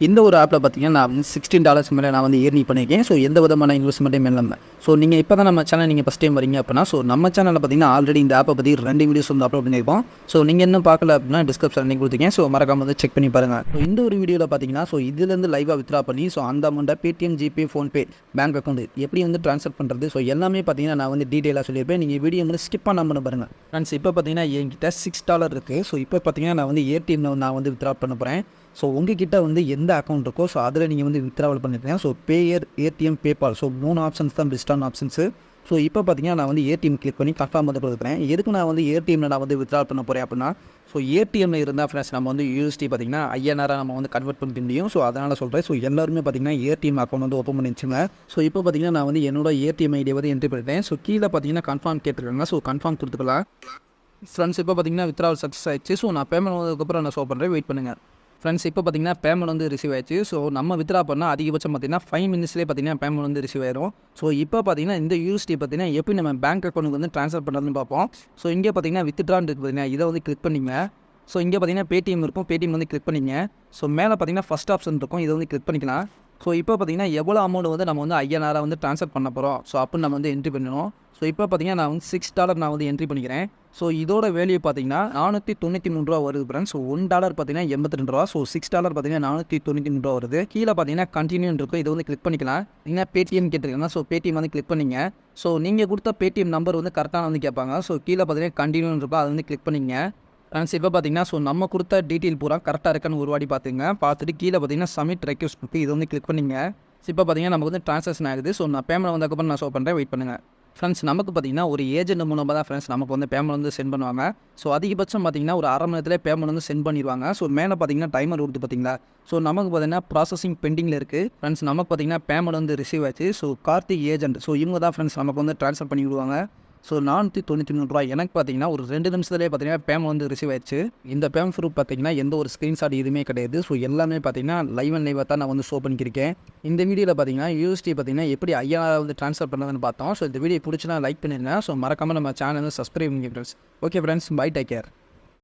இந்த ஒரு ஆப்பில் பார்த்தீங்கன்னா நான் வந்து $16 மேலே நான் வந்து ஏர்னிங் பண்ணியிருக்கேன். ஸோ எந்த விதமான இன்வெஸ்ட்மெண்ட்டும் இல்லாமல். ஸோ நீங்கள் இப்போ தான் நம்ம சேனல் நீங்கள் ஃபஸ்ட் டைம் வரீங்க அப்படின்னா, ஸோ நம்ம சேனலில் பார்த்தீங்கன்னா ஆல்ரெடி இந்த ஆப்பை பற்றி 2 வீடியோஸ் வந்து அப்லோட் பண்ணியிருப்போம். ஸோ நீங்கள் இன்னும் பார்க்கல அப்படின்னா டிஸ்கிரிப்ஷன் லிங்க் கொடுத்துருக்கேன். ஸோ மறக்காம வந்து செக் பண்ணி பாருங்கள். ஸோ இந்த ஒரு வீடியோவில் பார்த்தீங்கன்னா ஸோ இதுலேருந்து லைவாக வித்ரா பண்ணி ஸோ அந்த அமௌண்ட்டை Paytm, GPay, PhonePe, bank account எப்படி வந்து ட்ரான்ஸ்ஃபர் பண்ணுறது, ஸோ எல்லாமே பார்த்தீங்கன்னா நான் வந்து டீட்டெயிலாக சொல்லியிருப்பேன். நீங்கள் வீடியோ வந்து ஸ்கிப் பண்ணாமல் பாருங்கள். ஃப்ரெண்ட்ஸ் இப்போ பார்த்தீங்கன்னா என்கிட்ட $6 இருக்குது. ஸோ இப்போ பார்த்தீங்கன்னா நான் வந்து ஏடிஎம்மில் நான் வந்து வித்ரா பண்ண போகிறேன். ஸோ உங்ககிட்ட வந்து எந்த அக்கௌண்ட் இருக்கோ ஸோ அதில் நீங்கள் வந்து வித்ராவல் பண்ணியிருக்கேன். ஸோ பேயர், ஏடிஎம், பேபால், ஸோ 3 ஆப்ஷன்ஸ் தான் பெஸ்ட்டான ஆப்ஷன்ஸு. ஸோ இப்போ பார்த்தீங்கன்னா நான் வந்து ஏடிஎம் கிளிக் பண்ணி கன்ஃபார்ம் வந்து கொடுக்குறேன். எதுக்கு நான் வந்து ஏடிஎம்மில் நான் வந்து வித்ரா பண்ண போகிறேன் அப்படின்னா, ஸோ ஏடிஎம்மில் இருந்தால் ஃப்ரெண்ட்ஸ் நம்ம வந்து யூஎஸ்டி பார்த்தீங்கன்னா ஐஎன்ஆராக நம்ம வந்து கன்வெர்ட் பண்ணிக்க முடியும். ஸோ அதனால் சொல்கிறேன். ஸோ எல்லாருமே பார்த்தீங்கன்னா ஏடிஎம் அக்கௌண்ட் வந்து ஓப்பன் பண்ணி வச்சுங்க. ஸோ இப்போ பார்த்தீங்கன்னா நான் வந்து என்னோட ஏடிஎம் ஐடியை வந்து என்ட்ரி பண்ணிட்டேன். ஸோ கீழே பார்த்தீங்கன்னா கன்ஃபார்ம் கேட்டிருக்காங்க. ஸோ கன்ஃபார்ம் கொடுத்துக்கலாம். ஃப்ரெண்ட்ஸ் இப்போ பார்த்தீங்கன்னா வித்ராவல் சக்ஸஸ் ஆயிடுச்சு. ஸோ நான் பேமெண்ட் வந்ததுக்கப்புறம் நான் ஷோ பண்ணுறேன். வெயிட் பண்ணுங்கள். ஃப்ரெண்ட்ஸ் இப்போ பார்த்தீங்கன்னா பேமெண்ட் வந்து ரிசீவ் ஆயிடுச்சு. ஸோ நம்ம வித்ரா பண்ணால் அதிகபட்சம் பார்த்தீங்கன்னா 5 மினிட்ஸ்லேயே பார்த்தீங்கன்னா பேமெண்ட் வந்து ரிசீவ் ஆயிடும். ஸோ இப்போ பார்த்தீங்கன்னா இந்த யூஎஸ்டி பார்த்தீங்கன்னா எப்படி நம்ம பேங்க் அக்கௌண்ட்டுக்கு வந்து ட்ரான்ஸ்ஃபர் பண்ணுறதுன்னு பார்ப்போம். ஸோ இங்கே பார்த்தீங்கன்னா வித்ட்ரான்னு இருக்குது பார்த்தீங்கன்னா இதை வந்து கிளிக் பண்ணிங்க. ஸோ இங்கே பார்த்தீங்கன்னா பேடிஎம் இருக்கும். பேடிஎம் வந்து கிளிக் பண்ணிங்க. ஸோ மேலே பார்த்தீங்கன்னா ஃபஸ்ட் ஆப்ஷன் இருக்கும். இதை வந்து கிளிக் பண்ணிக்கலாம். ஸோ இப்போ பார்த்தீங்கன்னா எவ்வளோ அமௌண்ட் வந்து நம்ம வந்து ஐஎன்ஆராக வந்து ட்ரான்ஸ்ஃபர் பண்ண போகிறோம். ஸோ அப்படின்னு நம்ம வந்து என்ட்ரி பண்ணணும். ஸோ இப்போ பார்த்தீங்கன்னா நான் வந்து $6 நான் வந்து என்ட்ரி பண்ணிக்கிறேன். ஸோ இதோட வேல்யூ பார்த்தீங்கன்னா $493 வருது ஃப்ரெண்ட்ஸ். ஸோ $1 பார்த்தீங்கன்னா $82. ஸோ $6 பார்த்தீங்கன்னா $493 வருது. கீழே பார்த்தீங்கன்னா கண்டினியூ இருக்கும். இதை வந்து கிளிக் பண்ணிக்கலாம். நீங்கள் பேடிஎம் கேட்டிருக்காங்க. ஸோ பேடிஎம் வந்து கிளிக் பண்ணிங்க. ஸோ நீங்கள் கொடுத்த பேடிஎம் நம்பர் வந்து கரெக்டாக வந்து கேட்பாங்க. ஸோ கீழே பார்த்தீங்கன்னா கண்டினியூ இருக்கும். அதை வந்து கிளிக் பண்ணிங்க. ஃப்ரெண்ட்ஸ் இப்போ பார்த்தீங்கன்னா ஸோ நம்ம கொடுத்த டீட்டெயில் பூரா கரெக்டாக இருக்கான்னு ஒரு வாட்டி பார்த்துங்க. பார்த்துட்டு கீழே பார்த்தீங்கன்னா சப்மிட் ரெக்வஸ்ட் இருக்குது. இதை வந்து கிளிக் பண்ணிங்க. இப்போ பார்த்தீங்கன்னா நமக்கு வந்து ட்ரான்சாக்ஷன் ஆகுது. ஸோ நான் பேமெண்ட் வந்ததுக்கப்புறம் நான் ஷோ பண்ணுறேன். வெயிட் பண்ணுங்கள். ஃப்ரெண்ட்ஸ் நமக்கு பார்த்தீங்கன்னா ஒரு ஏஜென்ட் மூலமாக தான் ஃப்ரெண்ட்ஸ் நமக்கு வந்து பேமெண்ட் வந்து சென்ட் பண்ணுவாங்க. ஸோ அதிகபட்சம் பார்த்தீங்கன்னா ஒரு 1/2 மணி நேரத்தில் பேமெண்ட் வந்து சென்ட் பண்ணிடுவாங்க. ஸோ மேலே பார்த்தீங்கன்னா டைமர் கொடுத்து பார்த்தீங்களா. ஸோ நமக்கு பார்த்தீங்கன்னா ப்ராசஸிங் பெண்டிங்கில் இருக்குது. ஃப்ரெண்ட்ஸ் நமக்கு பார்த்தீங்கன்னா பேமெண்ட் வந்து ரிசீவ் ஆச்சு. ஸோ கார்த்திக் ஏஜென்ட், ஸோ இவங்க தான் ஃப்ரெண்ட்ஸ் நமக்கு வந்து ட்ரான்ஸ்ஃபர் பண்ணி விடுவாங்க. ஸோ $493 எனக்கு பார்த்தீங்கன்னா ஒரு 2 நிமிஷத்துலேயே பார்த்தீங்கன்னா பேமெண்ட் வந்து ரிசீவ் ஆயிடுச்சு. இந்த பேமெண்ட் ப்ரூஃப் பார்த்தீங்கன்னா எந்த ஒரு ஸ்க்ரீன்ஷாட் எதுவுமே கிடையாது. ஸோ எல்லாமே பார்த்தீங்கன்னா லைவ் அண்ட் லைவாக தான் நான் வந்து ஷோ பண்ணியிருக்கேன். இந்த வீடியோவில் பார்த்தீங்கன்னா யூஎஸ்டி பார்த்தீங்கன்னா எப்படி ஐஎன்ஆர் வந்து ட்ரான்ஸ்ஃபர் பண்ணுறதுன்னு பார்த்தோம். ஸோ இந்த வீடியோ பிடிச்சினா லைக் பண்ணிடுங்க. ஸோ மறக்காமல் நம்ம சேனல் வந்து சப்ஸ்கிரைப் பண்ணிங்க friends. Okay friends, bye, take care.